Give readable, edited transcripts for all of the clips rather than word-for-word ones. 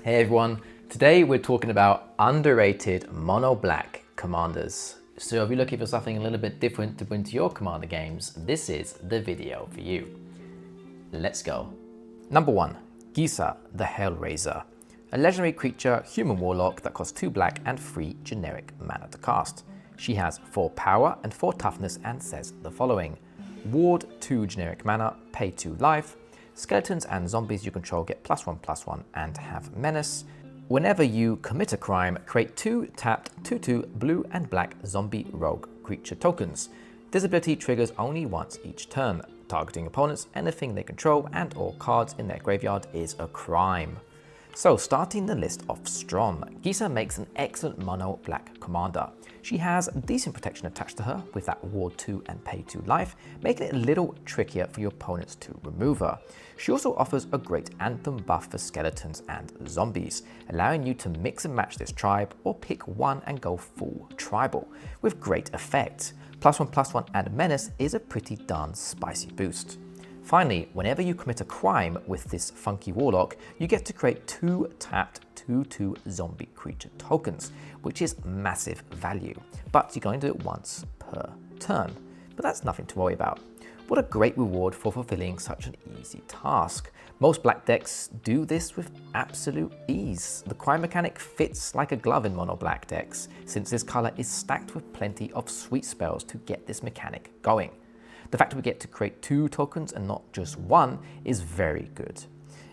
Hey everyone, today we're talking about underrated mono black commanders. So if you're looking for something a little bit different to bring to your commander games, this is the video for you. Let's go. Number 1, Gisa, the Hellraiser. A legendary creature, human warlock that costs 2 black and 3 generic mana to cast. She has 4 power and 4 toughness and says the following. Ward 2 generic mana, pay 2 life. Skeletons and zombies you control get +1/+1 and have menace. Whenever you commit a crime, create 2 tapped 2/2 blue and black zombie rogue creature tokens. This ability triggers only once each turn. Targeting opponents, anything they control and or cards in their graveyard is a crime. So starting the list off strong, Gisa makes an excellent mono black commander. She has decent protection attached to her with that ward 2 and pay 2 life, making it a little trickier for your opponents to remove her. She also offers a great anthem buff for skeletons and zombies, allowing you to mix and match this tribe or pick one and go full tribal with great effect. +1/+1 and menace is a pretty darn spicy boost. Finally, whenever you commit a crime with this funky warlock, you get to create 2 tapped 2/2 zombie creature tokens, which is massive value, but you're going to do it once per turn. But that's nothing to worry about. What a great reward for fulfilling such an easy task. Most black decks do this with absolute ease. The crime mechanic fits like a glove in mono black decks, since this color is stacked with plenty of sweet spells to get this mechanic going. The fact that we get to create 2 tokens and not just 1 is very good.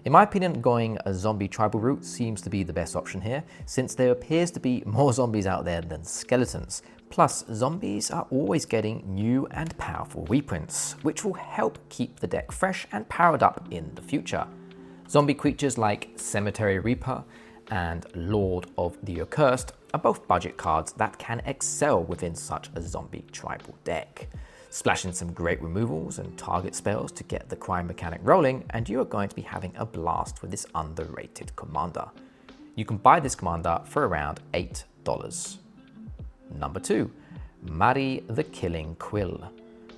In my opinion, going a zombie tribal route seems to be the best option here, since there appears to be more zombies out there than skeletons. Plus, zombies are always getting new and powerful reprints, which will help keep the deck fresh and powered up in the future. Zombie creatures like Cemetery Reaper and Lord of the Accursed are both budget cards that can excel within such a zombie tribal deck. Splash in some great removals and target spells to get the crime mechanic rolling, and you are going to be having a blast with this underrated commander. You can buy this commander for around $8. Number 2, Mari the Killing Quill.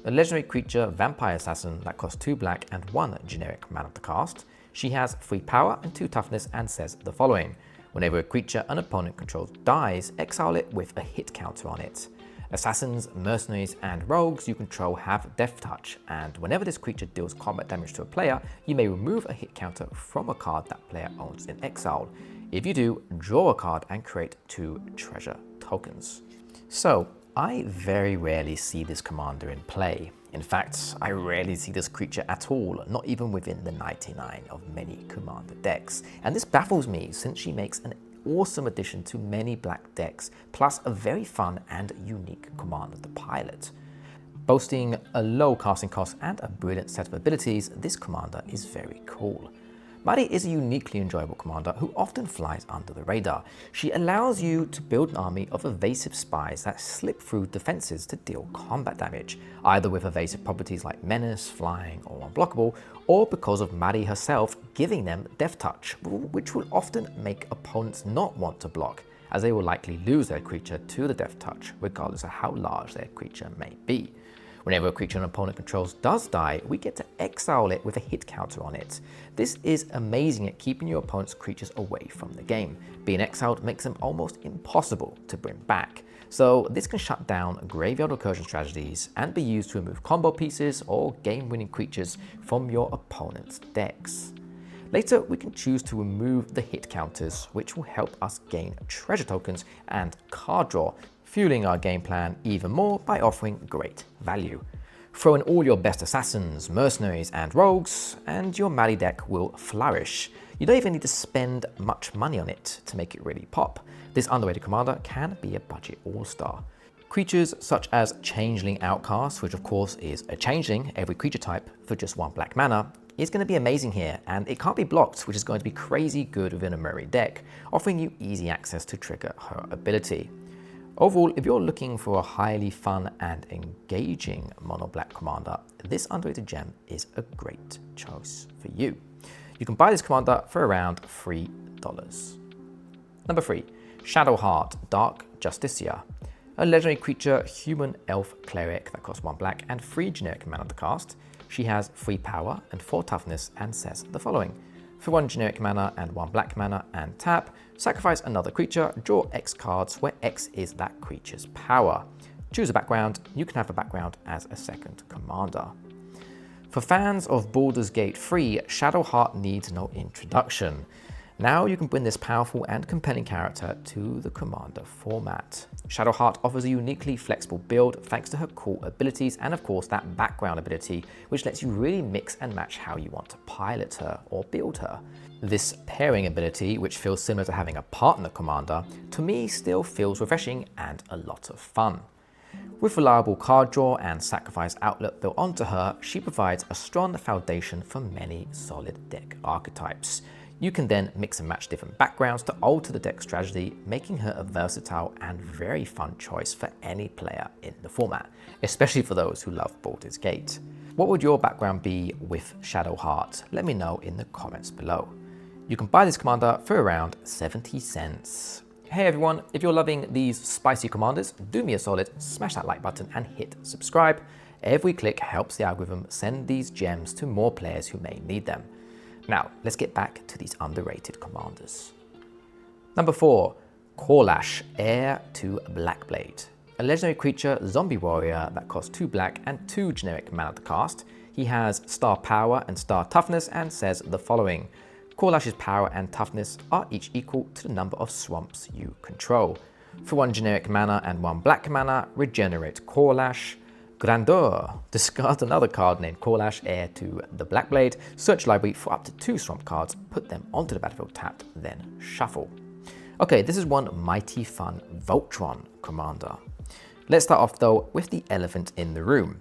A legendary creature vampire assassin that costs 2 black and 1 generic mana to cast. She has 3 power and 2 toughness and says the following. Whenever a creature an opponent controls dies, exile it with a hit counter on it. Assassins, mercenaries, and rogues you control have Death Touch, and whenever this creature deals combat damage to a player, you may remove a hit counter from a card that player owns in exile. If you do, draw a card and create 2 treasure tokens. So, I very rarely see this commander in play. In fact, I rarely see this creature at all, not even within the 99 of many commander decks. And this baffles me, since she makes an awesome addition to many black decks, plus a very fun and unique commander to pilot. Boasting a low casting cost and a brilliant set of abilities, this commander is very cool. Mari is a uniquely enjoyable commander who often flies under the radar. She allows you to build an army of evasive spies that slip through defenses to deal combat damage, either with evasive properties like menace, flying, or unblockable, or because of Mari herself giving them Death Touch, which will often make opponents not want to block, as they will likely lose their creature to the Death Touch, regardless of how large their creature may be. Whenever a creature an opponent controls does die, we get to exile it with a hit counter on it. This is amazing at keeping your opponent's creatures away from the game. Being exiled makes them almost impossible to bring back. So this can shut down graveyard recursion strategies and be used to remove combo pieces or game-winning creatures from your opponent's decks. Later, we can choose to remove the hit counters, which will help us gain treasure tokens and card draw, fueling our game plan even more by offering great value. Throw in all your best assassins, mercenaries, and rogues, and your Mari deck will flourish. You don't even need to spend much money on it to make it really pop. This underrated commander can be a budget all-star. Creatures such as Changeling Outcast, which of course is a changeling, every creature type for just 1 black mana, is going to be amazing here, and it can't be blocked, which is going to be crazy good within a Mari deck, offering you easy access to trigger her ability. Overall, if you're looking for a highly fun and engaging mono black commander, this underrated gem is a great choice for you. You can buy this commander for around $3. Number 3, Shadowheart, Dark Justiciar. A legendary creature, human elf cleric that costs 1 black and 3 generic mana to cast. She has 3 power and 4 toughness and says the following. For 1 generic mana and 1 black mana and tap, sacrifice another creature, draw X cards where X is that creature's power. Choose a background, you can have a background as a second commander. For fans of Baldur's Gate 3, Shadowheart needs no introduction. Now you can bring this powerful and compelling character to the commander format. Shadowheart offers a uniquely flexible build thanks to her cool abilities and of course that background ability which lets you really mix and match how you want to pilot her or build her. This pairing ability, which feels similar to having a partner commander, to me still feels refreshing and a lot of fun. With reliable card draw and sacrifice outlet built onto her, she provides a strong foundation for many solid deck archetypes. You can then mix and match different backgrounds to alter the deck strategy, making her a versatile and very fun choice for any player in the format, especially for those who love Baldur's Gate. What would your background be with Shadowheart? Let me know in the comments below. You can buy this commander for around 70 cents. Hey everyone, if you're loving these spicy commanders, do me a solid, smash that like button and hit subscribe. Every click helps the algorithm send these gems to more players who may need them. Now, let's get back to these underrated commanders. Number 4, Korlash, Heir to Blackblade. A legendary creature zombie warrior that costs 2 black and 2 generic mana to cast. He has star power and star toughness and says the following. Korlash's power and toughness are each equal to the number of swamps you control. For 1 generic mana and 1 black mana, regenerate Korlash. Grandeur. Discard another card named Korlash, Heir to the Blackblade. Search library for up to 2 swamp cards, put them onto the battlefield tapped, then shuffle. Okay, this is one mighty fun Voltron commander. Let's start off though with the elephant in the room.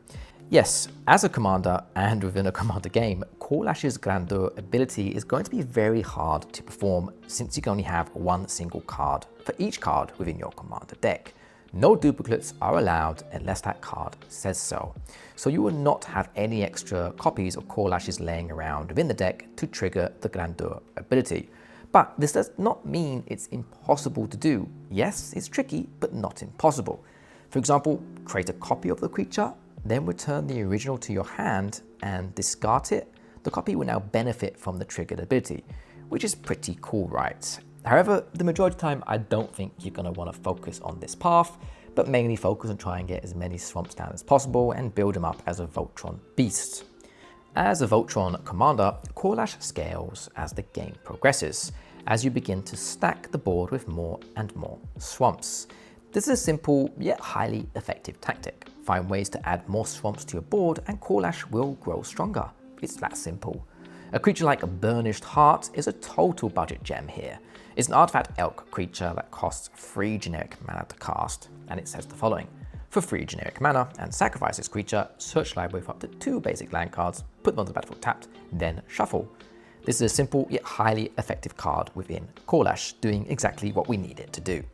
Yes, as a commander and within a commander game, Korlash's Grandeur ability is going to be very hard to perform since you can only have 1 single card for each card within your commander deck. No duplicates are allowed unless that card says so. So you will not have any extra copies of Korlashes laying around within the deck to trigger the Grandeur ability. But this does not mean it's impossible to do. Yes, it's tricky, but not impossible. For example, create a copy of the creature, then return the original to your hand and discard it. The copy will now benefit from the triggered ability, which is pretty cool, right? However, the majority of the time, I don't think you're going to want to focus on this path, but mainly focus on trying to get as many swamps down as possible and build them up as a Voltron beast. As a Voltron commander, Korlash scales as the game progresses, as you begin to stack the board with more and more swamps. This is a simple yet highly effective tactic. Find ways to add more swamps to your board and Korlash will grow stronger. It's that simple. A creature like a Burnished Heart is a total budget gem here. It's an artifact elk creature that costs 3 generic mana to cast, and it says the following. For 3 generic mana and sacrifice this creature, search library for up to 2 basic land cards, put them onto the battlefield tapped, then shuffle. This is a simple yet highly effective card within Korlash, doing exactly what we need it to do.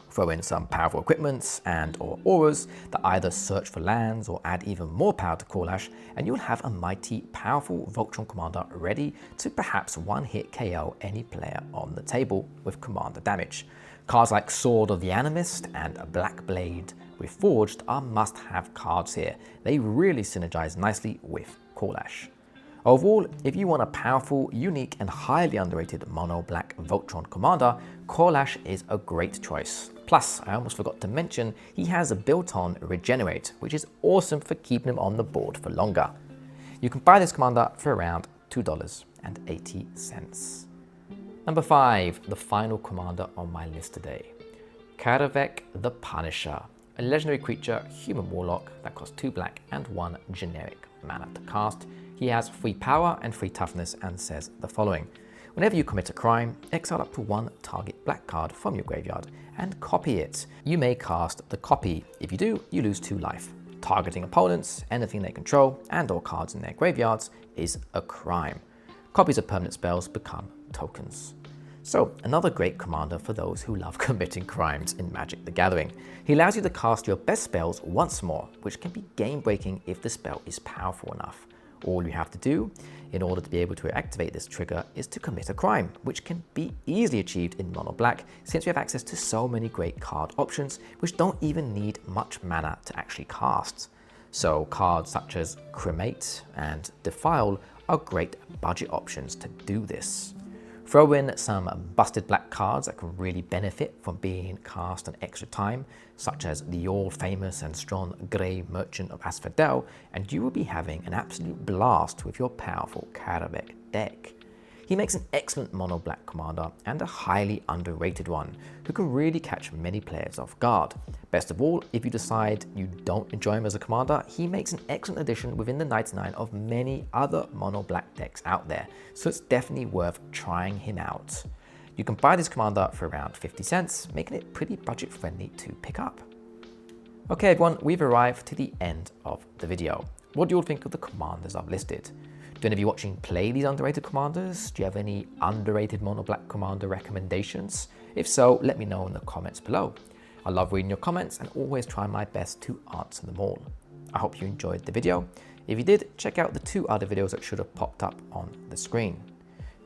Throw in some powerful equipments and or auras that either search for lands or add even more power to Korlash, and you'll have a mighty, powerful Voltron commander ready to perhaps one-hit KO any player on the table with commander damage. Cards like Sword of the Animist and Blackblade with Forged are must-have cards here. They really synergize nicely with Korlash. Overall, if you want a powerful, unique and highly underrated mono-black Voltron commander, Korlash is a great choice. Plus, I almost forgot to mention, he has a built-on Regenerate, which is awesome for keeping him on the board for longer. You can buy this commander for around $2.80. Number 5, the final commander on my list today. Kaervek the Punisher, a legendary creature, human warlock that costs 2 black and 1 generic mana to cast. He has 3 power and 3 toughness and says the following. Whenever you commit a crime, exile up to 1 target black card from your graveyard and copy it. You may cast the copy. If you do, you lose 2 life. Targeting opponents, anything they control, and or cards in their graveyards is a crime. Copies of permanent spells become tokens. So, another great commander for those who love committing crimes in Magic the Gathering. He allows you to cast your best spells once more, which can be game-breaking if the spell is powerful enough. All you have to do in order to be able to activate this trigger is to commit a crime, which can be easily achieved in mono black since we have access to so many great card options which don't even need much mana to actually cast. So cards such as Cremate and Defile are great budget options to do this. Throw in some busted black cards that can really benefit from being cast an extra time, such as the all-famous and strong Grey Merchant of Asphodel, and you will be having an absolute blast with your powerful Kaervek deck. He makes an excellent mono black commander and a highly underrated one who can really catch many players off guard. Best of all, if you decide you don't enjoy him as a commander, he makes an excellent addition within the 99 of many other mono black decks out there, so it's definitely worth trying him out. You can buy this commander for around 50 cents, making it pretty budget friendly to pick up. Okay everyone, we've arrived to the end of the video. What do you all think of the commanders I've listed? Do any of you watching play these underrated commanders? Do you have any underrated mono black commander recommendations? If so, let me know in the comments below. I love reading your comments and always try my best to answer them all. I hope you enjoyed the video. If you did, check out the 2 other videos that should have popped up on the screen.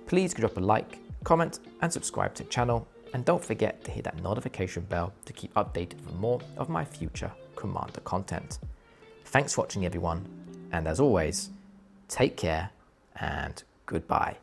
Please drop a like, comment and subscribe to the channel, and don't forget to hit that notification bell to keep updated for more of my future commander content. Thanks for watching everyone, and as always, take care and goodbye.